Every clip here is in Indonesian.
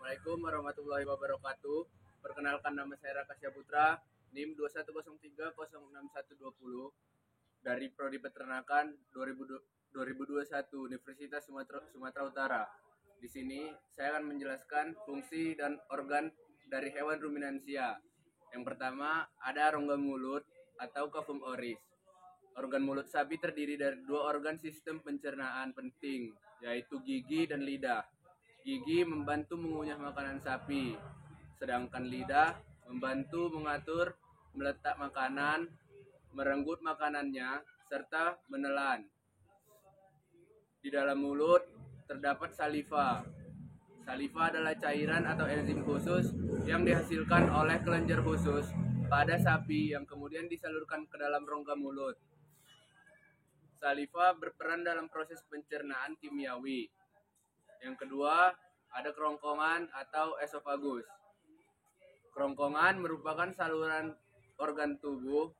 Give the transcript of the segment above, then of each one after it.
Assalamualaikum warahmatullahi wabarakatuh. Perkenalkan, nama saya Raka Syaputra, NIM 2103061120 dari Prodi Peternakan 2021 Universitas Sumatera Utara. Di sini saya akan menjelaskan fungsi dan organ dari hewan ruminansia. Yang pertama ada rongga mulut atau cavum oris. Organ mulut sapi terdiri dari dua organ sistem pencernaan penting, yaitu gigi dan lidah. Gigi membantu mengunyah makanan sapi, sedangkan lidah membantu mengatur meletak makanan, merenggut makanannya, serta menelan. Di dalam mulut terdapat saliva. Saliva adalah cairan atau enzim khusus yang dihasilkan oleh kelenjar khusus pada sapi yang kemudian disalurkan ke dalam rongga mulut. Saliva berperan dalam proses pencernaan kimiawi. Yang kedua, ada kerongkongan atau esofagus. Kerongkongan merupakan saluran organ tubuh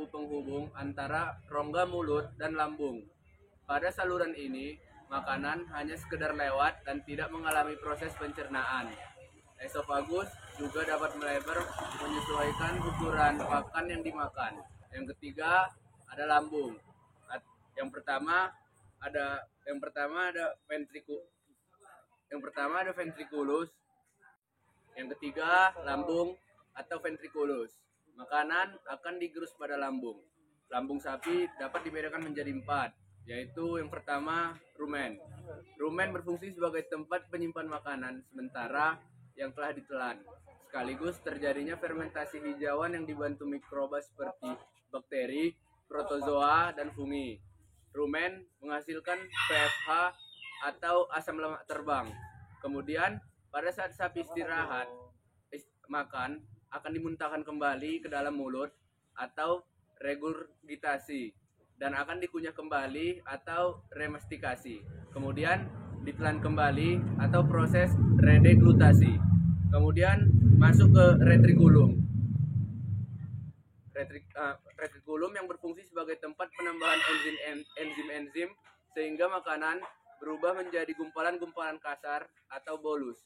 penghubung antara rongga mulut dan lambung. Pada saluran ini, makanan hanya sekedar lewat dan tidak mengalami proses pencernaan. Esofagus juga dapat melebar menyesuaikan ukuran pakan yang dimakan. Yang ketiga, ada lambung. Yang pertama ada ventriculus. Yang ketiga, lambung atau ventriculus. Makanan akan digerus pada lambung. Lambung sapi dapat dibedakan menjadi 4, yaitu yang pertama, rumen. Rumen berfungsi sebagai tempat penyimpan makanan sementara yang telah ditelan. Sekaligus terjadinya fermentasi hijauan yang dibantu mikroba seperti bakteri, protozoa, dan fungi. Rumen menghasilkan PFH atau asam lemak terbang. Kemudian pada saat sapi istirahat makan akan dimuntahkan kembali ke dalam mulut atau regurgitasi dan akan dikunyah kembali atau remastikasi. Kemudian ditelan kembali atau proses redeglutasi. Kemudian masuk ke retrikulum. Retrikulum yang berfungsi sebagai tempat penambahan enzim-enzim sehingga makanan berubah menjadi gumpalan-gumpalan kasar atau bolus.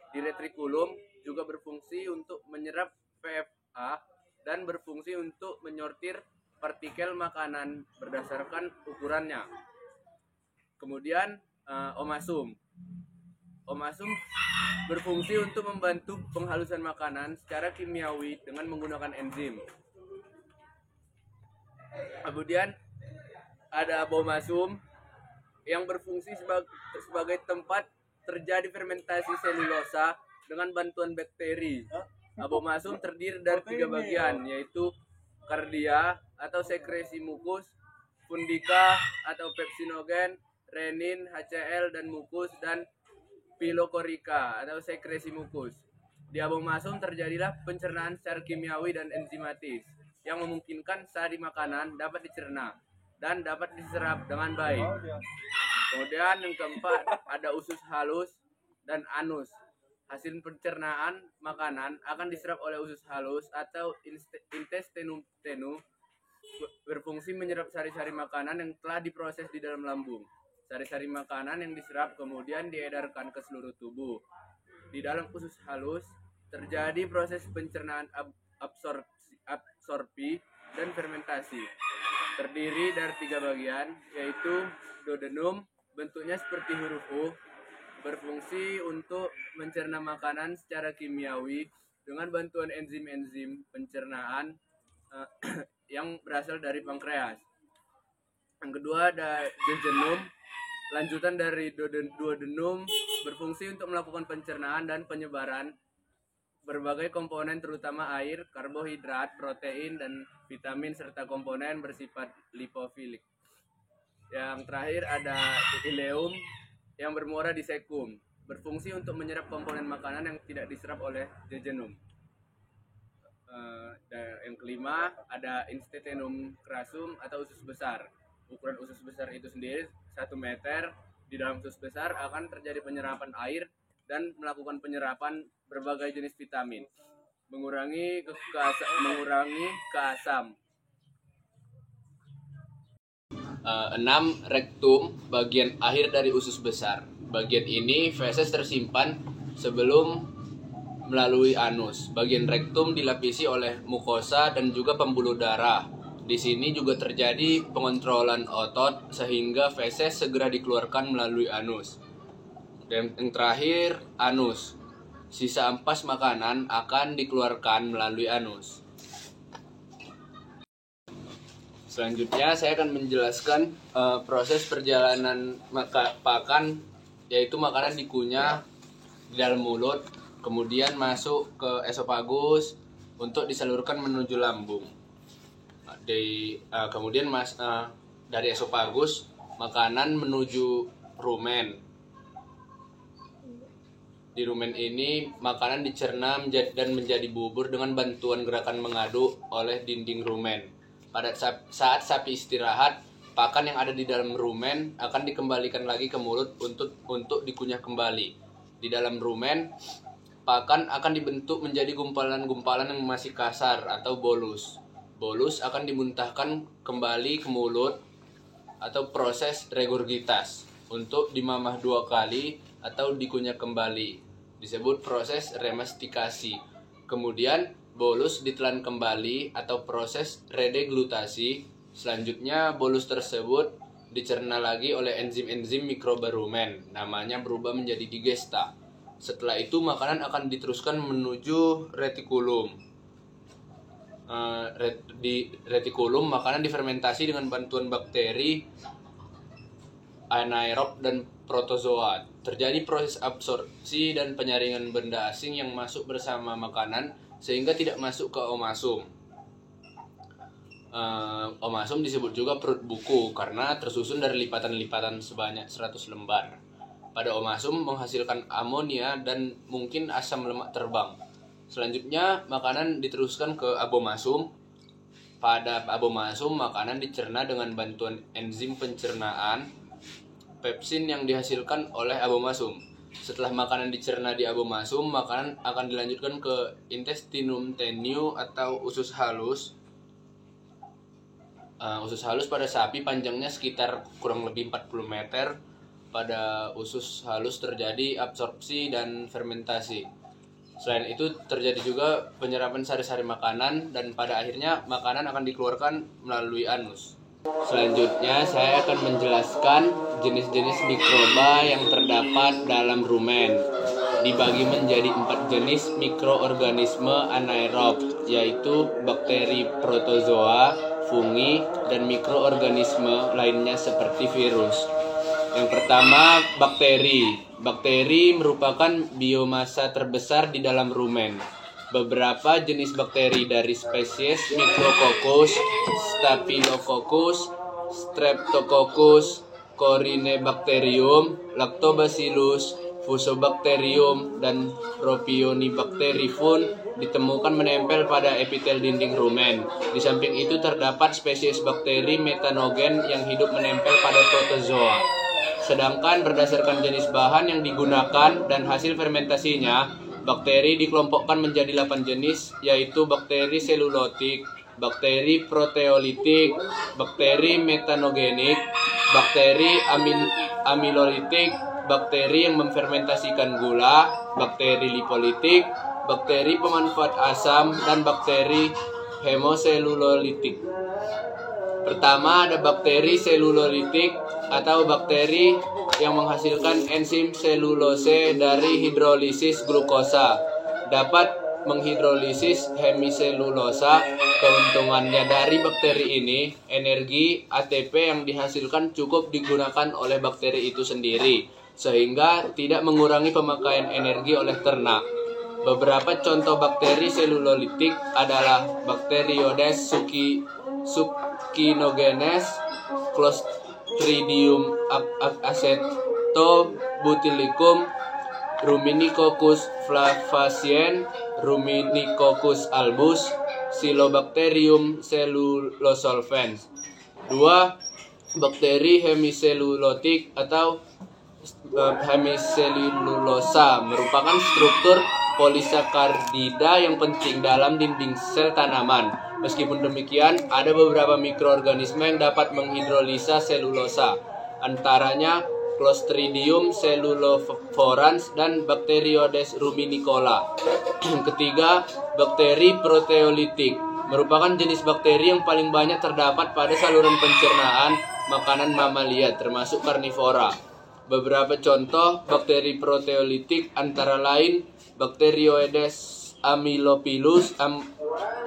Di retrikulum juga berfungsi untuk menyerap PFA dan berfungsi untuk menyortir partikel makanan berdasarkan ukurannya. Kemudian omasum. Omasum berfungsi untuk membantu penghalusan makanan secara kimiawi dengan menggunakan enzim. Kemudian ada abomasum yang berfungsi sebagai tempat terjadi fermentasi selulosa dengan bantuan bakteri. Abomasum terdiri dari 3 bagian, yaitu kardia atau sekresi mukus, fundika atau pepsinogen, renin, HCl dan mukus, dan pilokorika atau sekresi mukus. Di abomasum terjadilah pencernaan secara kimiawi dan enzimatis yang memungkinkan sari makanan dapat dicerna dan dapat diserap dengan baik. Kemudian yang keempat ada usus halus dan anus. Hasil pencernaan makanan akan diserap oleh usus halus atau intestinum tenue, berfungsi menyerap sari-sari makanan yang telah diproses di dalam lambung. Sari-sari makanan yang diserap kemudian diedarkan ke seluruh tubuh. Di dalam usus halus terjadi proses pencernaan absorpsi dan fermentasi. Terdiri dari 3 bagian, yaitu duodenum, bentuknya seperti huruf U, berfungsi untuk mencerna makanan secara kimiawi dengan bantuan enzim-enzim pencernaan yang berasal dari pankreas. Yang kedua ada jejunum, lanjutan dari duodenum, berfungsi untuk melakukan pencernaan dan penyebaran berbagai komponen terutama air, karbohidrat, protein, dan vitamin serta komponen bersifat lipofilik. Yang terakhir ada ileum yang bermuara di sekum, berfungsi untuk menyerap komponen makanan yang tidak diserap oleh jejunum. Yang kelima ada institutum crassum atau usus besar. Ukuran usus besar itu sendiri 1 meter. Di dalam usus besar akan terjadi penyerapan air dan melakukan penyerapan berbagai jenis vitamin, mengurangi keasam. 6. Rektum, bagian akhir dari usus besar. Bagian ini feses tersimpan sebelum melalui anus. Bagian rektum dilapisi oleh mukosa dan juga pembuluh darah. Di sini juga terjadi pengontrolan otot sehingga feses segera dikeluarkan melalui anus. Dan yang terakhir, anus. Sisa ampas makanan akan dikeluarkan melalui anus. Selanjutnya saya akan menjelaskan proses perjalanan pakan, yaitu makanan dikunyah di dalam mulut, kemudian masuk ke esofagus untuk disalurkan menuju lambung. Kemudian dari esofagus makanan menuju rumen. Di rumen ini makanan dicerna dan menjadi bubur dengan bantuan gerakan mengaduk oleh dinding rumen. Pada saat sapi istirahat, pakan yang ada di dalam rumen akan dikembalikan lagi ke mulut untuk dikunyah kembali. Di dalam rumen, pakan akan dibentuk menjadi gumpalan-gumpalan yang masih kasar atau bolus. Bolus akan dimuntahkan kembali ke mulut atau proses regurgitas untuk dimamah 2 kali atau dikunyah kembali. Disebut proses remastikasi. Kemudian bolus ditelan kembali atau proses redeglutasi. Selanjutnya bolus tersebut dicerna lagi oleh enzim-enzim mikroba rumen. Namanya berubah menjadi digesta. Setelah itu makanan akan diteruskan menuju retikulum. Di retikulum makanan difermentasi dengan bantuan bakteri anaerob dan protozoa. Terjadi proses absorpsi dan penyaringan benda asing yang masuk bersama makanan sehingga tidak masuk ke omasum. Omasum disebut juga perut buku karena tersusun dari lipatan-lipatan sebanyak 100 lembar. Pada omasum menghasilkan amonia dan mungkin asam lemak terbang. Selanjutnya makanan diteruskan ke abomasum. Pada abomasum makanan dicerna dengan bantuan enzim pencernaan pepsin yang dihasilkan oleh abomasum. Setelah makanan dicerna di abomasum, makanan akan dilanjutkan ke intestinum tenue atau usus halus. Usus halus pada sapi panjangnya sekitar kurang lebih 40 meter. Pada usus halus terjadi absorpsi dan fermentasi. Selain itu terjadi juga penyerapan sari-sari makanan dan pada akhirnya makanan akan dikeluarkan melalui anus. Selanjutnya saya akan menjelaskan jenis-jenis mikroba yang terdapat dalam rumen. Dibagi menjadi 4 jenis mikroorganisme anaerob, yaitu bakteri protozoa, fungi, dan mikroorganisme lainnya seperti virus. Yang pertama, bakteri. Bakteri merupakan biomasa terbesar di dalam rumen. Beberapa jenis bakteri dari spesies Micrococcus, Staphylococcus, Streptococcus, Corynebacterium, Lactobacillus, Fusobacterium, dan Propionibacterium ditemukan menempel pada epitel dinding rumen. Di samping itu terdapat spesies bakteri metanogen yang hidup menempel pada protozoa. Sedangkan berdasarkan jenis bahan yang digunakan dan hasil fermentasinya, bakteri dikelompokkan menjadi 8 jenis, yaitu bakteri selulotik, bakteri proteolitik, bakteri metanogenik, bakteri amilolitik, bakteri yang memfermentasikan gula, bakteri lipolitik, bakteri pemanfaat asam, dan bakteri hemoselulolitik. Pertama ada bakteri selulolitik atau bakteri yang menghasilkan enzim selulose dari hidrolisis glukosa. Dapat menghidrolisis hemiselulosa. Keuntungannya dari bakteri ini, energi ATP yang dihasilkan cukup digunakan oleh bakteri itu sendiri, sehingga tidak mengurangi pemakaian energi oleh ternak. Beberapa contoh bakteri selulolitik adalah Bacteroides succinogenes, Clostridium acetobutylicum, Ruminicoccus flavacien, Ruminicoccus albus, Silobacterium cellulosolvens. 2. Bakteri hemiselulotik atau hemiselulosa merupakan struktur polisakardida yang penting dalam dinding sel tanaman. Meskipun demikian, ada beberapa mikroorganisme yang dapat menghidrolisa selulosa, antaranya Clostridium celluloforans, dan Bacteroides ruminicola. Ketiga, bakteri proteolitik merupakan jenis bakteri yang paling banyak terdapat pada saluran pencernaan makanan mamalia termasuk karnivora. Beberapa contoh bakteri proteolitik antara lain Bacteroides amylophilus,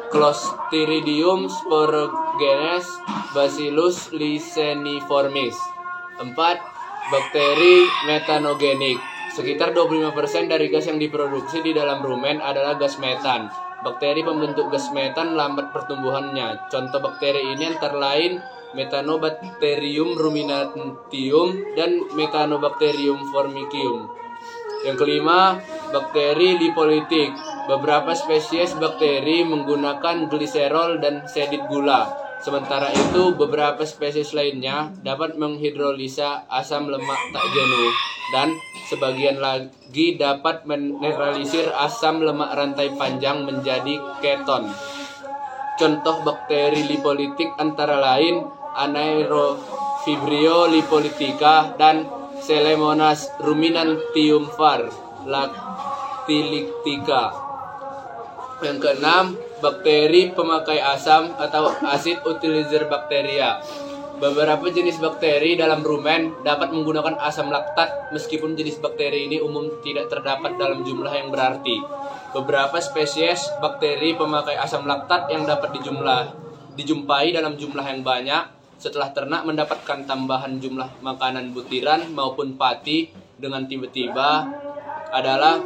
Clostridium sporogenes, Bacillus lyseniformis. 4. Bakteri metanogenik. Sekitar 25% dari gas yang diproduksi di dalam rumen adalah gas metan. Bakteri pembentuk gas metan lambat pertumbuhannya. Contoh bakteri ini antara lain Methanobacterium ruminantium dan Methanobacterium formicium. Yang kelima, bakteri lipolitik. Beberapa spesies bakteri menggunakan gliserol dan sedit gula. Sementara itu, beberapa spesies lainnya dapat menghidrolisa asam lemak tak jenuh dan sebagian lagi dapat menetralisir asam lemak rantai panjang menjadi keton. Contoh bakteri lipolitik antara lain Anaerofibrio lipolitica dan Selemonas ruminantium var. Lactilictica. Yang keenam, bakteri pemakai asam atau acid utilizer bacteria. Beberapa jenis bakteri dalam rumen dapat menggunakan asam laktat meskipun jenis bakteri ini umum tidak terdapat dalam jumlah yang berarti. Beberapa spesies bakteri pemakai asam laktat yang dapat dijumpai dalam jumlah yang banyak setelah ternak mendapatkan tambahan jumlah makanan butiran maupun pati dengan tiba-tiba adalah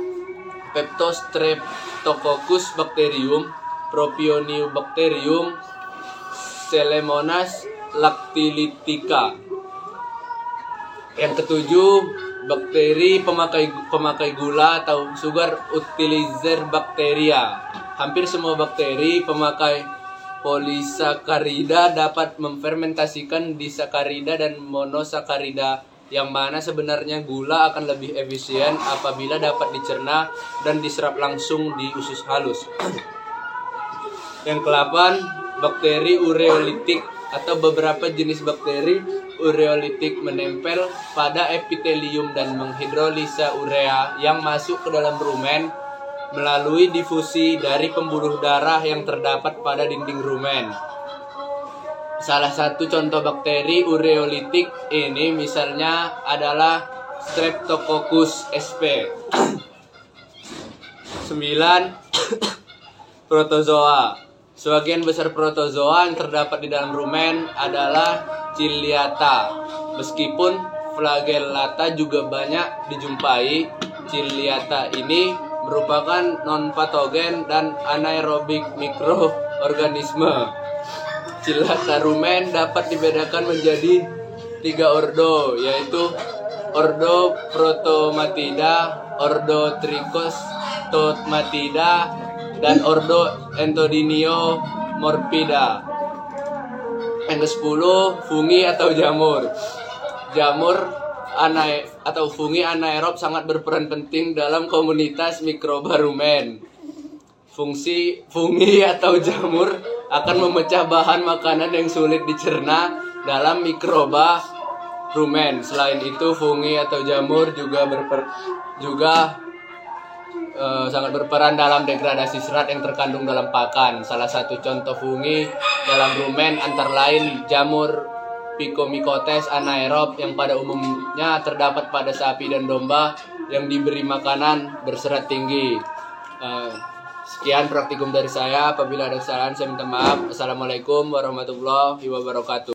Peptostreptococcus bacterium, Propionibacterium, Selemonas lactilitica. Yang ketujuh, bakteri pemakai gula atau sugar utilizer bacteria. Hampir semua bakteri pemakai polisakarida dapat memfermentasikan disakarida dan monosakarida, yang mana sebenarnya gula akan lebih efisien apabila dapat dicerna dan diserap langsung di usus halus. Yang ke-8, bakteri ureolitik atau beberapa jenis bakteri ureolitik menempel pada epitelium dan menghidrolisa urea yang masuk ke dalam rumen melalui difusi dari pembuluh darah yang terdapat pada dinding rumen. Salah satu contoh bakteri ureolitik ini misalnya adalah Streptococcus sp. 9. Protozoa. Sebagian besar protozoa yang terdapat di dalam rumen adalah Ciliata. Meskipun Flagellata juga banyak dijumpai, Ciliata ini merupakan non-patogen dan anaerobik mikroorganisme. Ciliata rumen dapat dibedakan menjadi 3 ordo, yaitu ordo Protomatida, ordo Trichostomatida, dan ordo Entodiniomorphida. Yang ke-10, fungi atau jamur. Jamur atau fungi anaerob sangat berperan penting dalam komunitas mikroba rumen. Fungi atau jamur akan memecah bahan makanan yang sulit dicerna dalam mikroba rumen. Selain itu, fungi atau jamur juga sangat berperan dalam degradasi serat yang terkandung dalam pakan. Salah satu contoh fungi dalam rumen antara lain jamur Physomycotes anaerob yang pada umumnya terdapat pada sapi dan domba yang diberi makanan berserat tinggi. Sekian praktikum dari saya. Apabila ada kesalahan saya minta maaf. Assalamualaikum warahmatullahi wabarakatuh.